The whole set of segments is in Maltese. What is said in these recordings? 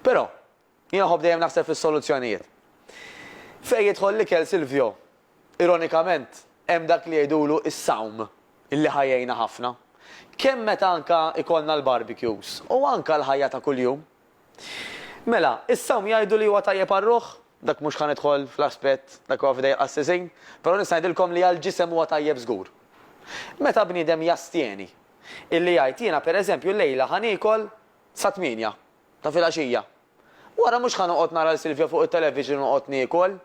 Però, jiena ħobb dejjem naħseb fis-soluzzjonijiet. Fejn jidħol l-ikel Silvio, ironikament, hemm dak li jgħidulu is-sawm illi ħajjejna ħafna. Kemm meta anka ikollna l-barbecues u anka l-ħajja ta' kuljum. Mela, is-sawm jgħidu li huwa tajjeb għar-ruħ, dak mhux ħanidħol fl-aspett dak huwa f'dej qassisin, però nista' ngħidilkom li għall-ġisem huwa tajjeb żgur. Meta bniedem jastjeni, illi jgħid jiena pereżempju lejla ħanikol sa 8 ta' filgħaxija. Wara mhux ħanoqgħod nara l-Silvio fuq it-television u noqgħod niekol.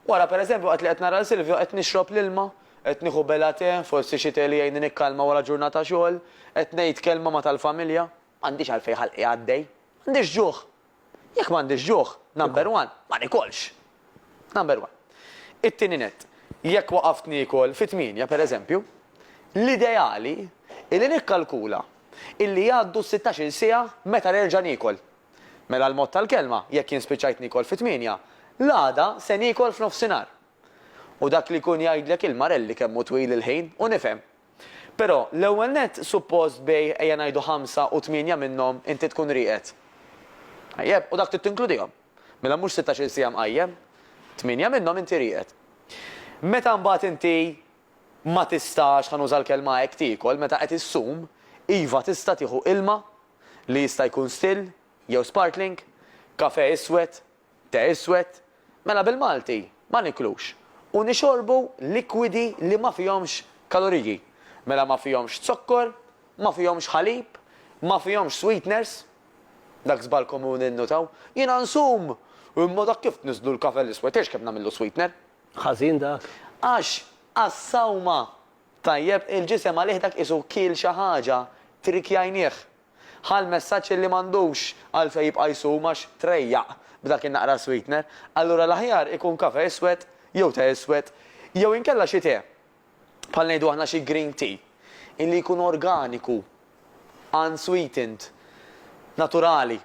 Wara pereżempju qed li qed nara l-Silvio qed nixrob l-ilma, qed nieħu belate, forsi xi teli jgħinni nikkalma wara ġurnata xogħol, qed ngħid kelma ma' tal-familja, m'għandix għalfejn ħalqi għaddej, m'għandix ġuħ. Jekk m'għandix ġuħ, number one, ma nikolx. Number one. It-tieni nett, jekk waqaft niekol fit-8 pereżempju, l-ideali illi nikkalkula illi jgħaddu 16 siegħa meta nerġa' niekol. Mela l-mod tal-kelma, jekk jien spiċċajt niekol fit-8, l-għada se niekol f'nofsinhar. U dak li jkun jgħidlek il-marelli kemm hu twil il-ħin u nifhem. Però l-ewwel nett suppost bej ejja ngħidu 5 u 8 minnhom inti tkun rieqed. Ejjeb, u dak tinkludihom. Mela mhux 16 siegħa mqajjem, 8 minnhom inti rieqed. Meta mbagħad inti ma tistax ħanuża l-kelma hekk tiekol, meta qed issum, iva tista' tieħu ilma li jista' jkun still jew sparkling, kafe iswed, te iswed, mela bil-Malti ma niklux. U nixorbu likwidi li ma fihomx kaloriji. Mela ma fihomx zokkor, ma fihomx ħalib, ma fihomx sweeteners. Dak żball komuni nnutaw. Jiena nsum, imma dak kif niżlu l-kafe l-iswed, għax kemm nagħmlu sweetener. Ħażin dak. Għax għas-sawma tajjeb il-ġisem għalih dak isu kiel xi ħaġa trikjajnieh. Ħal messaġġ li m'għandux għalfejn jibqa' jsum għax trejjaq b'dak in-naqra sweetener, allura l-aħjar ikun kafe iswed jew te iswed jew inkella xi te. Bħal ngħidu aħna xi green tea illi jkun organiku, unsweetened, naturali.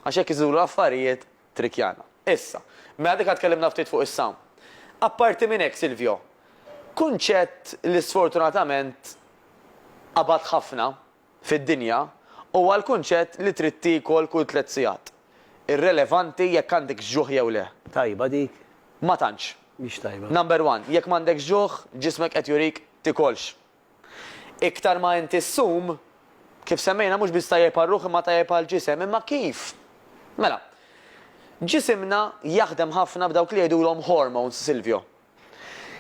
Għax hekk iżuru affarijiet trikjana. Issa, mela dik tkellimna ftit fuq is-sawm. Apparti minn hekk Silvio, kunċett li sfortunatament qabad ħafna fid-dinja huwa l-kunċett li trid tiekol kull 3 sigħat. Irrelevanti jekk għandek ġuħ jew le. Tajba dik. Ma tantx. Mhix tajba. Number one, jekk m'għandekx ġuħ, ġismek qed jurik tikolx. Iktar ma inti ssum, kif semmejna mhux biss tajjeb għar-ruħ imma tajjeb għall-ġisem, imma kif? Mela, ġisimna jaħdem ħafna b'dawk li jgħidulhom hormones, Silvio.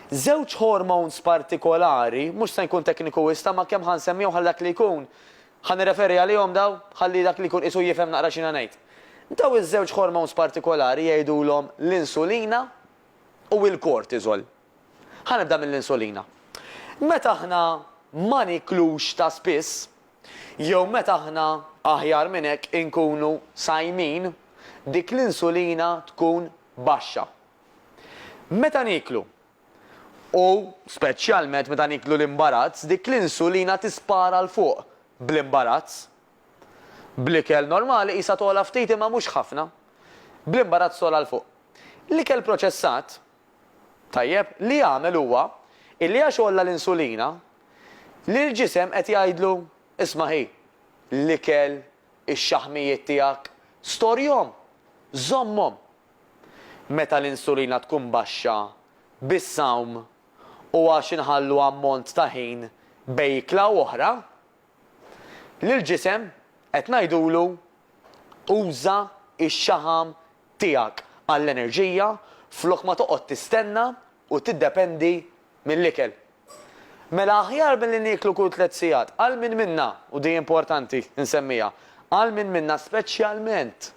Żewġ hormones partikolari, mhux se nkun teknikuista ma kemm ħansemmihom ħal dak li jkun. Ħanirreferi għalihom daw, ħalli dak li jkun isu jifhem naqra x'inha ngħid. Daw iż-żewġ hormones partikolari jgħidulhom l-insulina u l-kortisol. Ħanibda mill-insulina. Meta aħna ma niklux ta' spiss, jew meta aħna aħjar minn hekk inkunu sajmin, dik l-insulina tkun baxxa. Meta niklu, u speċjalment meta niklu l-imbarazz, dik l-insulina tispara l fuq bl-imbarazz. Bl-ikel normali qisha togħla ftit imma mhux ħafna. Bl-imbarazz togħla l fuq. L-ikel proċessat, tajjeb, li jagħmel huwa illi għax olla l-insulina li l-ġisem qed jgħidlu isma' ħi, l-ikel, ix-xaħmijiet tiegħek, storjhom, żommhom. Meta l-insulina tkun baxxa bis-sawm u għax inħallu ammont ta' ħin bejn ikla oħra, l-ġisem qed ngħidulu uża x-xaħam tiegħek għall-enerġija flok ma toqgħod tistenna u tiddependi mill-ikel. Mela aħjar milli nieklu kull 3 sigħat, għal min minna, u di importanti nsemmija, għal min minna speċjalment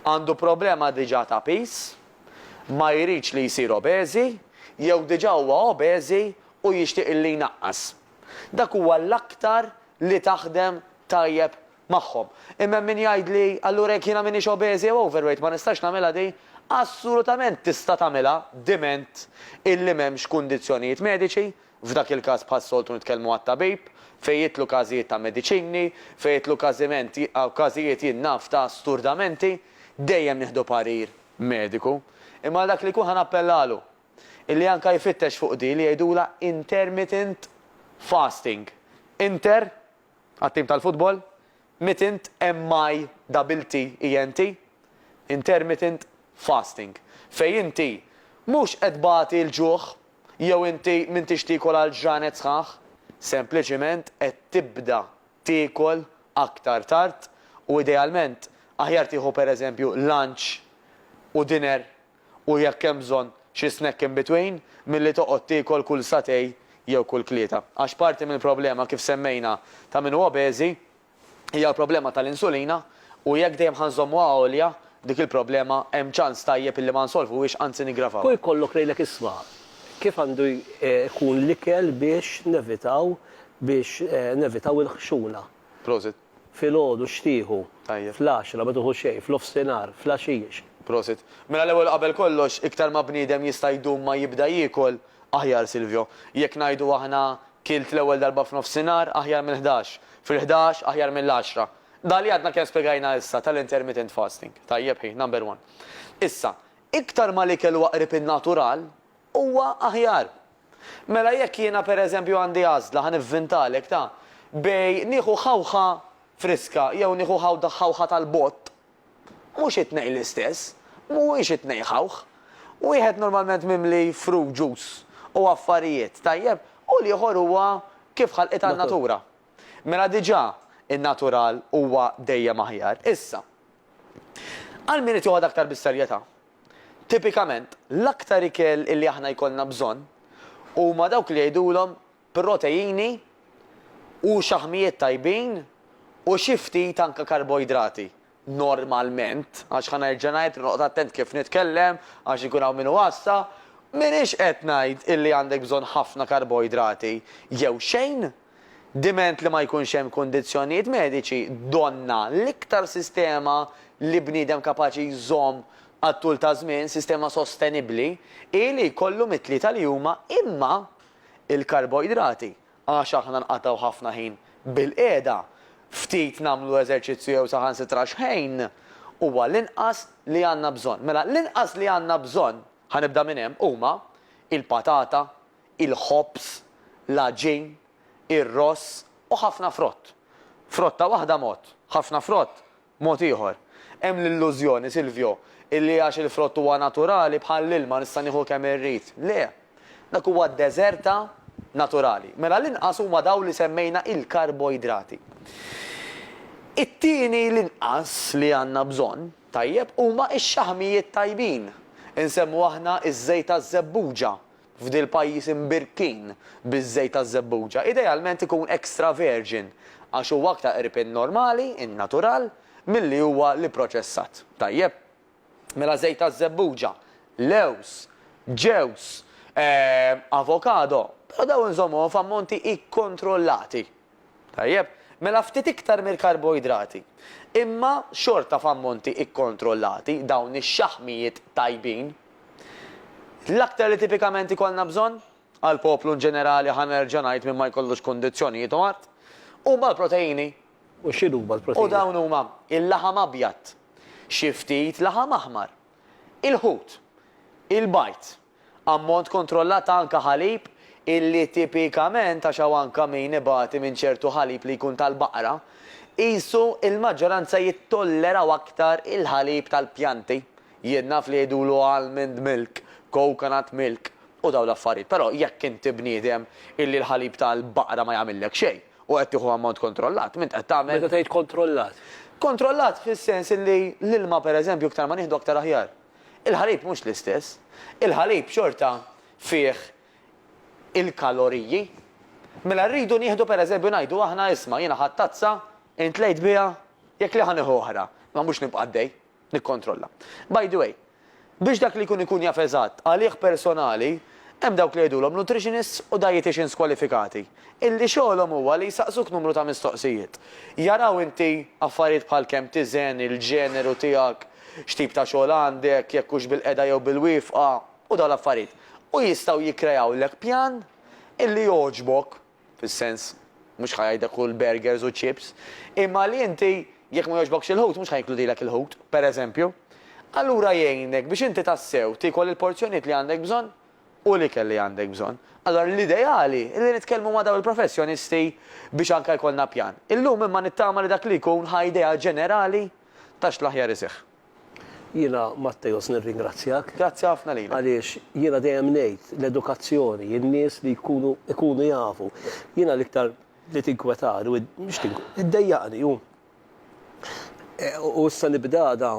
għandu problema diġà ta' pis, ma jridx li jsir obeżi, jew diġà huwa obeżi u jixtieq illi jnaqqas. Dak huwa l-aktar li taħdem tajjeb magħhom. Imma min jgħidli allura jekk jiena m'iniex obeżi jew overweight ma nistax nagħmilha di, assolutament tista' tagħmilha diment illi m'hemmx kundizzjonijiet mediċi, f'dak il-każ bħas-soltu nitkellmu għat-tabib, fejn jitlu każijiet ta' mediċini, fejn jitlu każijiet jinnaf ta' sturdamenti, dejjem nieħdu parir mediku. Imma dak li kun ħanappellahu illi anke jfittex fuq di li jgħidula intermittent fasting. Inter, għat-tim tal-futbol, mittent MI double T ENT, intermittent fasting. Fej inti mhux qed bagħti l-ġuħ jew inti m'intix tiekol għal ġranet sħaħ, sempliċiment qed tibda tiekol aktar tard u idealment aħjar tieħu pereżempju lunch u dinner u jekk hemm bżonn xi snack in between milli toqgħod tiekol kull satej jew kull tlieta. Għax parti mill-problema kif semmejna ta' min huwa obeżi hija l-problema tal-insulina u jekk dejjem ħanżommu għolja dik il-problema hemm ċans tajjeb illi ma nsolvuhiex anzi nigravaw. Kull kollok rejlek isma' kif għandu jkun l-ikel biex nevitaw il-ħxuna. Prosit. Fil-ħodu xtieħu, Tajjeb. fl-10 ma tuħu xejn, fl-ofsinhar, fl-għaxix. Prosit. Mela l-ewwel qabel kollox iktar ma bniedem jista' jdum ma jibda jiekol aħjar Silvio. Jekk ngħidu aħna kilt l-ewwel darba f'nofsinhar aħjar mill-11, fil-11 aħjar mill-10. Dali għadna kien spjegajna issa tal-intermittent fasting. Tajjeb ħin, number 1. Issa, iktar ma l-ikel waqrib in-natural huwa aħjar. Mela jekk jiena pereżempju għandi għażla ħanivvintalek ta' bej nieħu ħawħa friska jew nieħu ħawħa tal-bott, mhux it-tnejn l-istess, mhuwiex it-tnejn ħawħ. Wieħed normalment mimli fruit juice u affarijiet, tajjeb, u l-ieħor huwa kif ħalqit għan-natura. Mela diġà in-natural huwa dejjem aħjar. Issa, għal min qed joħod aktar bis-serjetà. Tipikament, l-aktar ikel illi aħna jkollna bżonn huma dawk li jgħidulhom proteini u xaħmijiet tajbin u xi ftit anke karboidrati. Normalment, għax ħana nerġa' noqgħod attent kif nitkellem, għax ikun hawn min wassa, minix qed ngħid illi għandek bżonn ħafna karboidrati jew xejn, diment li ma jkunx hemm kundizzjonijiet mediċi, donna l-iktar sistema li bniedem kapaċi jżomm għat-tul ta' żmien, sistema sostenibbli, ili jkollu mit-tlieta li huma imma il-karboidrati. Għax aħna nqataw ħafna ħin bil-qiegħda, ftit nagħmlu eżerċizzju jew saħansitra xejn huwa l-inqas li għandna bżonn. Mela l-inqas li għandna bżonn ħanibda minn hemm huma il-patata, il-ħobs, l-aġin, ir-ross u ħafna frott. Frotta waħda mod, ħafna frott mod ieħor. Hemm l-illużjoni, Silvio, illi għax il-frott huwa naturali bħal l-ilma nista' nieħu kemm irrid. Le, dak huwa deżerta naturali. Mela l-inqas huma daw li semmejna il-karboidrati. It-tieni l-inqas li għandna bżonn, tajjeb, huma x-xaħmijiet tajbin. Insemmu aħna iż-żejt taż-żebbuġa f'dil pajjiż imbirkin biż-żejt taż-żebbuġa. Idealment ikun extra virgin għax huwa aktar qrib in-normali, in-natural, milli huwa li proċessat. Tajjeb. Mela żejt taż-żebbuġa, lews, ġews, avokado, però daw inżommuhom f'ammonti ikkontrollati. Tajjeb. Mela ftit iktar mill-karboidrati. Imma xorta f'ammonti ikkontrollati dawn ix-xaħmijiet tajbin. L-aktar li tipikament ikollna bżonn għal poplu ġenerali ħanerġa' ngħid minn ma jkollux kundizzjonijiet art huma l-proteini. U x'inhu huma U l-proteini? dawn huma il-laħam abjad, xi ftit laħam aħmar, il-ħut, il-bajt, ammont kontrollat anke ħalib illi tipikament għax hawn anke min ibati minn ċertu ħalib li jkun tal-baqra, qisu il-maġġoranza jittolleraw aktar il-ħalib tal-pjanti. Jien naf li jgħidulu almond milk, coconut milk u dawn l-affarijiet. Però jekk inti bniedem illi l-ħalib tal-baqra ma jagħmellek xejn u qed tieħu ammont kontrollat, mint qed tagħmel. Meta tgħid kontrollat. Kontrollat fis-sens illi l-ilma pereżempju iktar ma nieħdu aktar aħjar. Il-ħalib mhux l-istess. Il-ħalib xorta fih il-kaloriji. Mela rridu nieħdu pereżempju ngħidu aħna isma' jiena ħadd tazza intlejt biha jekk li ħanieħu oħra, ma mhux nibqa' għaddej, nikkontrolla. By the way, biex dak li jkun jaf eżatt għalih personali, hemm dawk li jgħidulhom nutritionists u dietitians kwalifikati. Illi xogħolhom huwa li jsaqsuk numru ta' mistoqsijiet. Jaraw inti affarijiet bħal kemm tiżen il-ġeneru tiegħek, x'tip ta' xogħol għandek, jekk hux bil-qeda jew bil-wifqa u dawn l-affarijiet. U jistgħu jikkreawlek pjan illi jogħġbok, fis-sens mhux ħajdek kull burgers u chips, imma li inti jekk ma jogħġbokx il-ħut mhux ħajinkludilek il-ħut, pereżempju. Allura jgħinek biex inti tassew tikol il-porzjoniet li għandek bżonn u li kelli għandek bżonn. Allora l-ideali li nitkellmu ma' daw il-professjonisti biex anke jkollna pjan. Illum imma nittama li dak li jkun ħa idea ġenerali ta' x'l-aħjar iseħħ. Jiena Mattejos nirringrazzjak. Grazzi ħafna lilek. Għaliex jiena dejjem ngħid l-edukazzjoni, in-nies li jkunu jafu. Jiena l-iktar li tinkwetani u id-dejjaqni u issa nibdada,